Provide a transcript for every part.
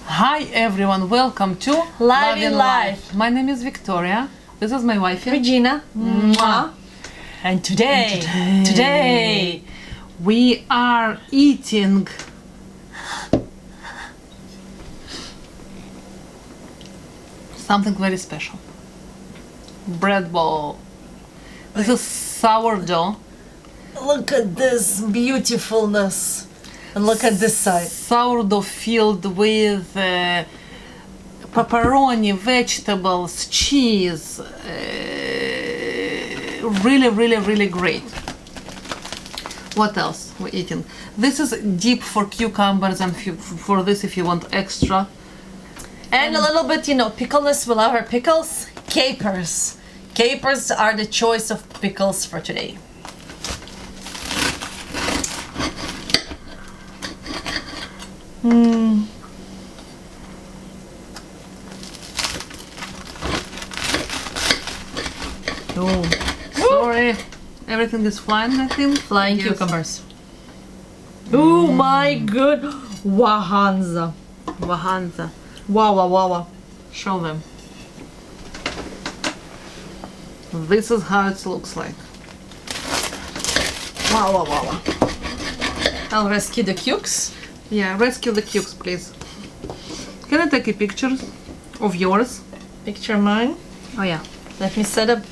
Hi everyone, welcome to Live in Life. My name is Victoria. This is my wife Regina. Mwah. And today we are eating something very special. Bread ball. This is sourdough. look at this beautifulness. And look at this side. Sourdough filled with pepperoni, vegetables, cheese. Really great. What else we're eating? This is deep for cucumbers and for this if you want extra. And a little bit, pickleness. We love our pickles. Capers. Capers are the choice of pickles for today. Oh, sorry. Everything is flying, I think. Flying Yes. cucumbers. Oh my good. Wahanza. Wahanza. Wow. Show them. This is how it looks like. Wow. I'll rescue the cukes. Yeah, rescue the cukes, please. Can I take a picture of yours? Picture mine. Oh yeah. Let me set up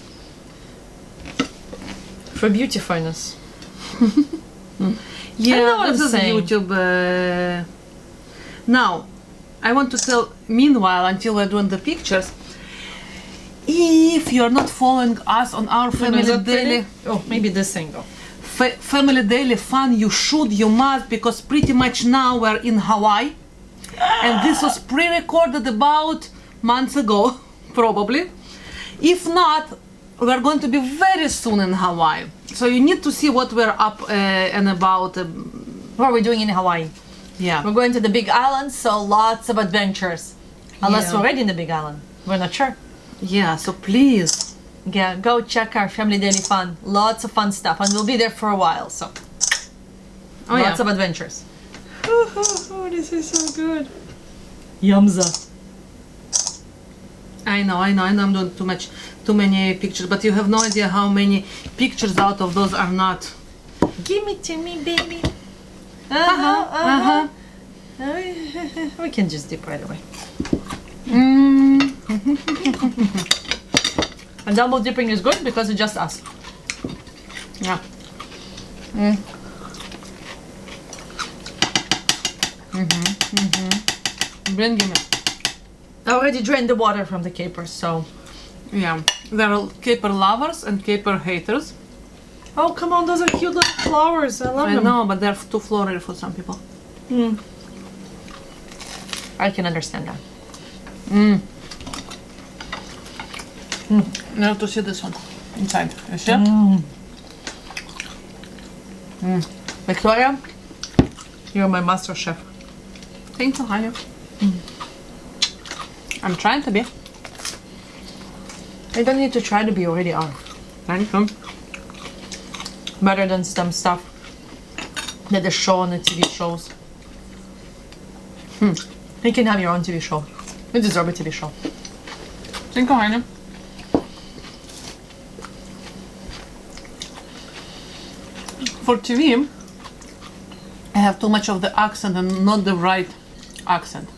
for beautifulness. Yeah, I know what this I'm is saying. YouTube. Now, I want to tell, meanwhile, until we're doing the pictures, if you're not following us on our Family Daily... Oh, maybe this angle. Family Daily Fun, you must, because pretty much now we're in Hawaii. And this was pre-recorded about months ago, probably. If not, we're going to be very soon in Hawaii. So you need to see what we're up and about. What are we doing in Hawaii? Yeah. We're going to the Big Island, so lots of adventures. Unless Yeah. we're already in the Big Island. We're not sure. Yeah, so please. Yeah, go check our Family Daily Fun. Lots of fun stuff. And we'll be there for a while, so. Oh, Lots yeah. of adventures. Oh, this is so good. Yumza. I know, I'm doing too many pictures, but you have no idea how many pictures out of those are not. Give it to me, baby. We can just dip right away. And double dipping is good because it's just us. Yeah. Bring me. I already drained the water from the capers, so. Yeah. There are caper lovers and caper haters. Oh, come on, those are cute little flowers. I love I them. know, but they're too floral for some people. I can understand that. You have to see this one inside. You see? Victoria, you're my master chef. Thank you, honey. I'm trying to be. You don't need to try to be, you already are. Thank you. Better than some stuff that is shown on the TV shows. You can have your own TV show. You deserve a TV show. Thank you, honey. For TV, I have too much of the accent and not the right accent.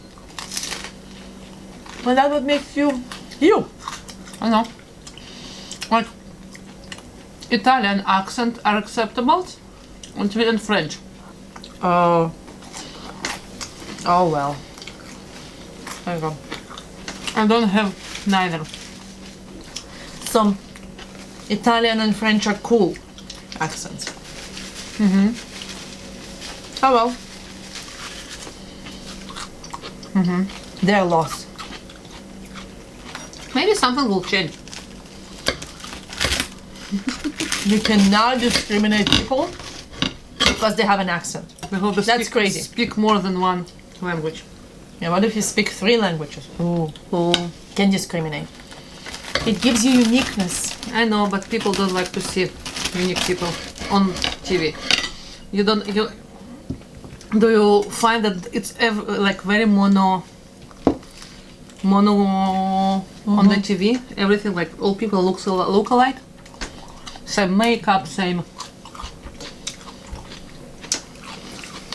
Well, that would make you you. I know. Like, Italian accent are acceptable on TV and French. Oh well. There you go. I don't have neither. Some Italian and French are cool accents. Oh well. They're lost. Maybe something will change. You can now discriminate people because they have an accent. Because they That's crazy. Speak more than one language. Yeah, what if you speak 3 languages? Oh. Can discriminate. It gives you uniqueness. I know, but people don't like to see unique people on TV. Do you find that it's like very mono on the TV. Everything like all people look alike. Same makeup, same.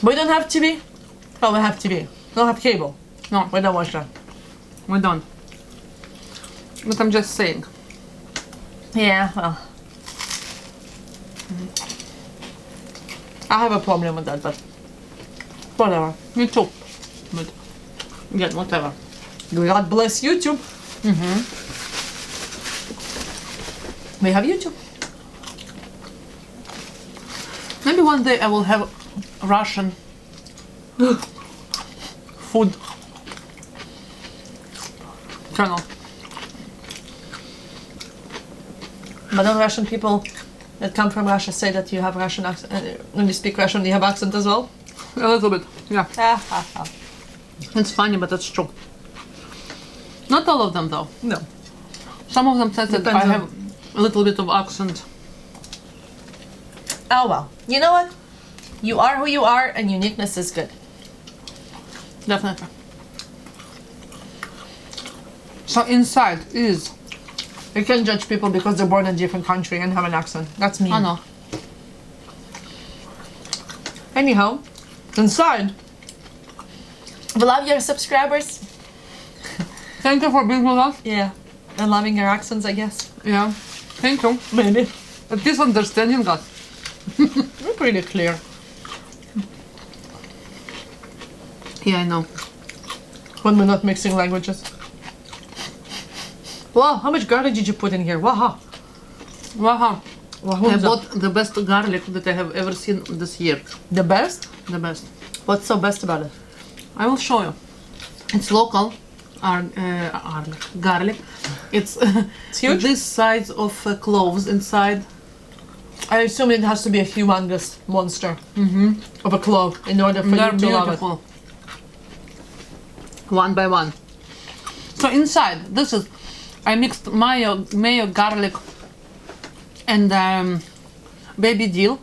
We don't have TV. Oh, we have TV. We don't have cable. No, We don't watch that. we don't. But I'm just saying. Yeah, well. I have a problem with that, but whatever. Me too. But again, whatever. God bless YouTube. We have YouTube. Maybe one day I will have Russian food channel. But don't Russian people that come from Russia say that you have Russian accent? When you speak Russian, you have accent as well? A little bit, yeah. Ah. It's funny, but it's true. Not all of them, though. No. Some of them said that I Depends on- have a little bit of accent. Oh well. You know what? You are who you are, and uniqueness is good. Definitely. So inside is... You can't judge people because they're born in a different country and have an accent. That's mean. I know. Anyhow, inside, we love your subscribers. Thank you for being with us. Yeah. And loving your accents, I guess. Yeah. Thank you. Maybe. At least understanding us. We're pretty clear. Yeah, I know. When we're not mixing languages. Wow, how much garlic did you put in here? Wow. Wow. Wow. I bought the best garlic that I have ever seen this year. The best? The best. What's so best about it? I will show you. It's local garlic. It's huge? this size of cloves inside. I assume it has to be a humongous monster of a clove in order for They're you to love it. beautiful. One by one. So inside, this is, I mixed mayo, garlic, and baby dill,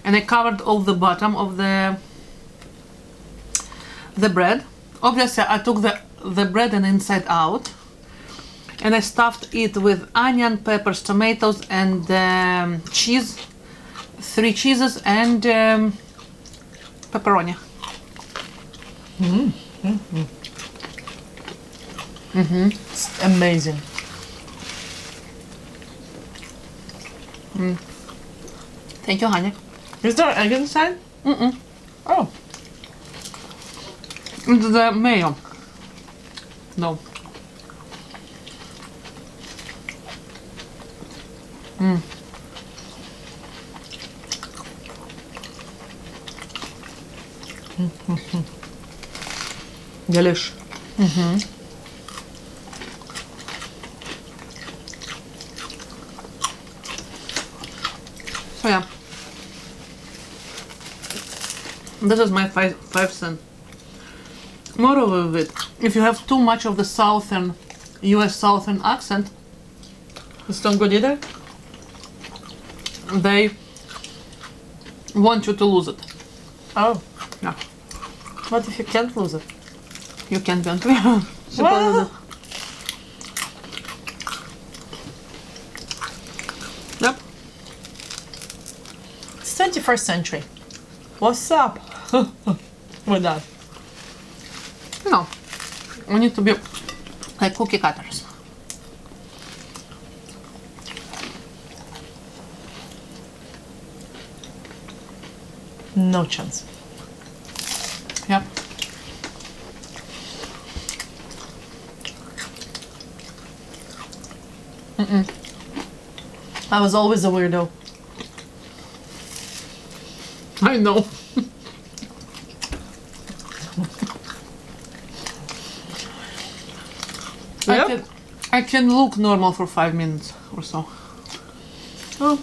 and I covered all the bottom of the bread. Obviously, I took the bread and inside out, and I stuffed it with onion, peppers, tomatoes, and cheese, 3 cheeses, and pepperoni. It's amazing. Thank you, honey. Is there egg inside? Oh. It's the mayo. No. Delish. So yeah. This is my 5 cent. Moreover, with it, if you have too much of the southern, US southern accent, It's not good either? they want you to lose it. Oh. Yeah. What if you can't lose it? You can't be on Well. Yep. It's 21st century. What's up with that? You know, we need to be like cookie cutters. No chance. Yep. I was always a weirdo. I know. Yep. I can look normal for 5 minutes or so. Oh.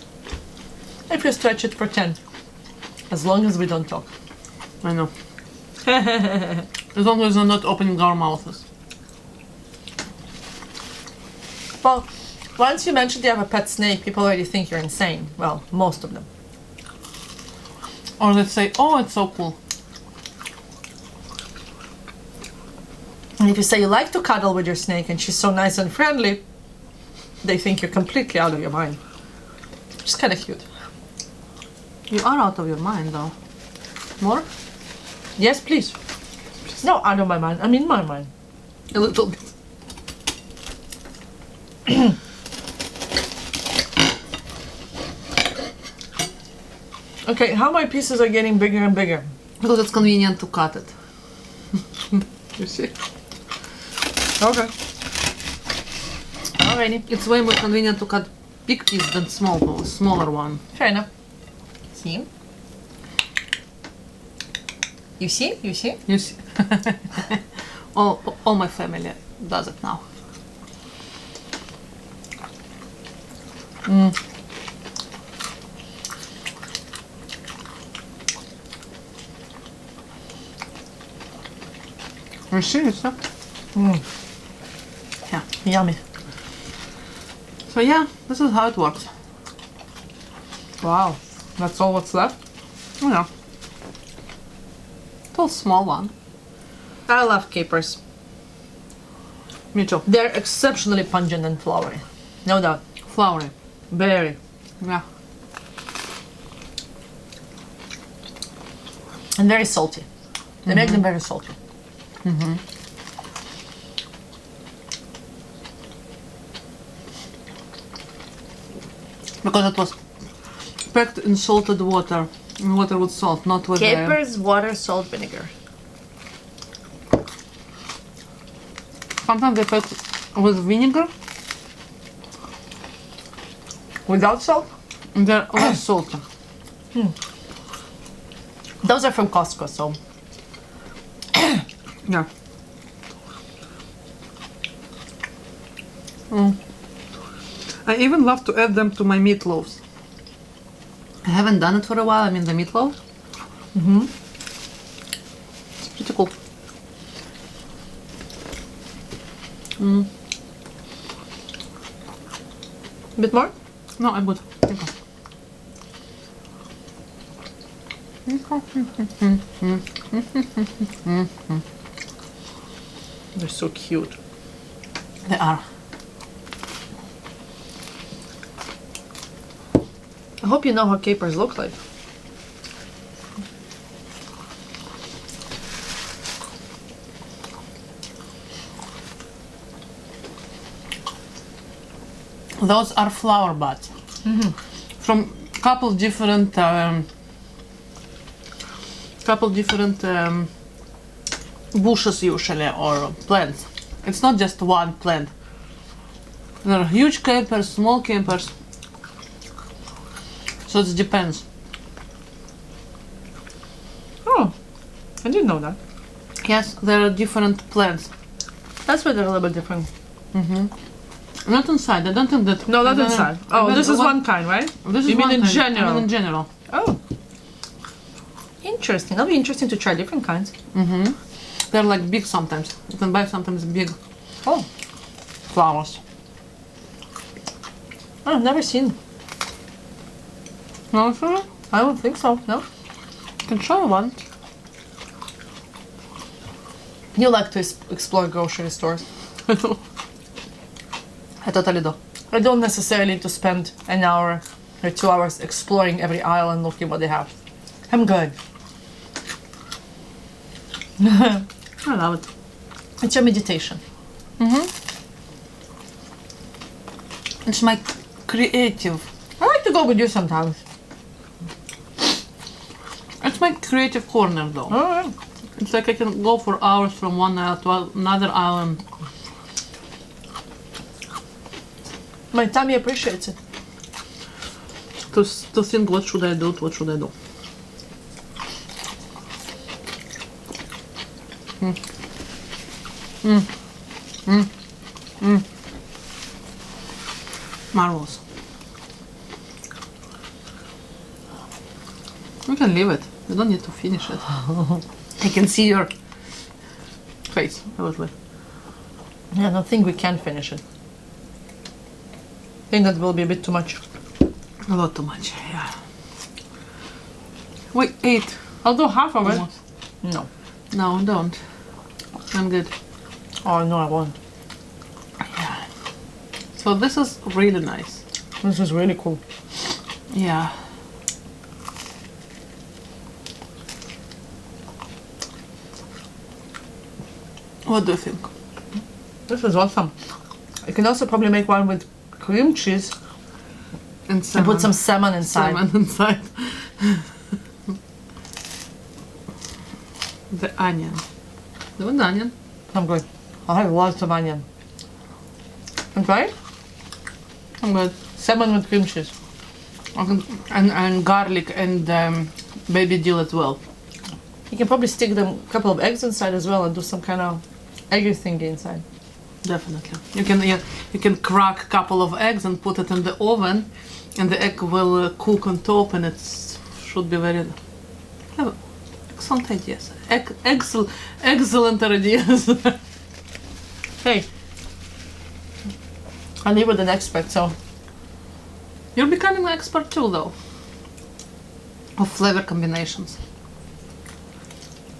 If you stretch it for 10. As long as we don't talk. I know. As long as we're not opening our mouths. Well, once you mentioned you have a pet snake, people already think you're insane. Well, most of them. Or they say, oh, it's so cool. And if you say you like to cuddle with your snake and she's so nice and friendly, they think you're completely out of your mind. It's kind of cute. You are out of your mind, though. More? Yes, please. No, out of my mind. I'm in my mind. A little bit. Okay, how my pieces are getting bigger and bigger? Because it's convenient to cut it. You see? Okay. Alrighty. It's way more convenient to cut big piece than smaller one. Fair enough. See? You see? You see? You see? all my family does it now. You see it, huh? Yeah. Yummy. So yeah, this is how it works. Wow. That's all what's left? Oh yeah. It's a small one. I love capers. Me too. They're exceptionally pungent and flowery. No doubt. Floury. Very. Yeah. And very salty. They make them very salty. Because it was packed in salted water. Water with salt, not with Capers, water, salt, vinegar. Sometimes they pack with vinegar Without salt? and they're less salty. Those are from Costco, so Yeah. I even love to add them to my meatloaves. I haven't done it for a while. I mean the meatloaf. It's pretty cool. a bit more. No, I'm good. Thank you. They're so cute. They are. I hope you know how capers look like. Those are flower buds from couple different bushes usually, or plants. It's not just one plant. There are huge capers, small capers. So it depends. Oh, I didn't know that. Yes, there are different plants. That's why they're a little bit different. Not inside. I don't think that. No, not I don't- inside. I Oh, don't- this is one kind, right? This is You mean one in kind. I general? mean in general. Oh. Interesting. That'll be interesting to try different kinds. They're like big sometimes. You can buy sometimes big Oh, flowers. I've never seen. No, sure. I don't think so. No. You can try one. You like to explore grocery stores. I totally do. I don't necessarily need to spend an hour or 2 hours exploring every aisle and looking what they have. I'm good. I love it. It's your meditation. It's my creative. I like to go with you sometimes. It's my creative corner, though. All right. It's like I can go for hours from one aisle to another aisle and My tummy appreciates it. to think what should I do, what should I do. Marvelous. You can leave it. You don't need to finish it. I can see your face. I was like, Yeah, I don't think we can finish it. I think that will be a bit too much. a lot too much. Yeah. We ate I'll do half of it. almost. No. No, don't. I'm good. Oh no, I won't. Yeah. So this is really nice. This is really cool. Yeah. What do you think? This is awesome. You can also probably make one with cream cheese And and put some salmon inside. salmon inside. The onion. The onion. I'm good. I have lots of onion. And right? I'm good. Salmon with cream cheese. And garlic and baby dill as well. You can probably stick them a couple of eggs inside as well and do some kind of eggy thingy inside. Definitely. You can crack a couple of eggs and put it in the oven, and the egg will cook on top, and it should be very excellent ideas. Excellent ideas. Hey, I live with an expert, so You're becoming an expert too, though, of flavor combinations.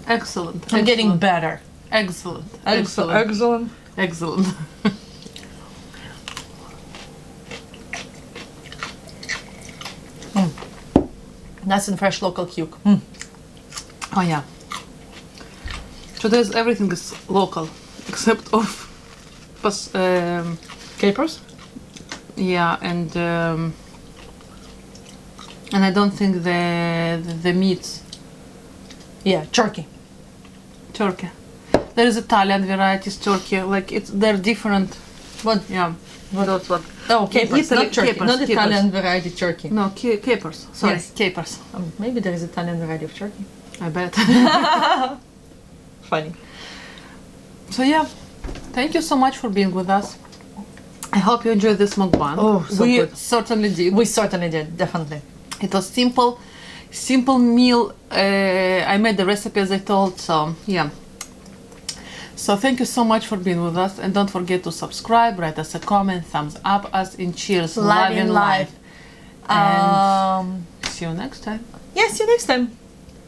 Excellent. I'm getting better. Excellent. Excellent. Excellent. Nice and fresh local cuke. Oh yeah. Today's everything is local, except of Capers? yeah, and I don't think the meats. Yeah, turkey. Turkey. There is Italian varieties turkey, like they're different. What? Yeah. That's what. Oh, capers, Italy- not turkey, capers, not capers. Italian variety turkey. No, capers. Sorry, Yes. capers. Maybe there is Italian variety of turkey. I bet. Funny. So yeah, thank you so much for being with us. I hope you enjoyed this mukbang. Oh, so we good. certainly did. We certainly did, definitely. It was simple meal. I made the recipe as I told, so yeah. So thank you so much for being with us, and don't forget to subscribe, write us a comment, thumbs up us, and cheers. Live in life. And see you next time. Yeah, see you next time.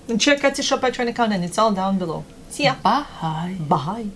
And check out the shop by Trying to Count, and it's all down below. See ya. Bye. Bye.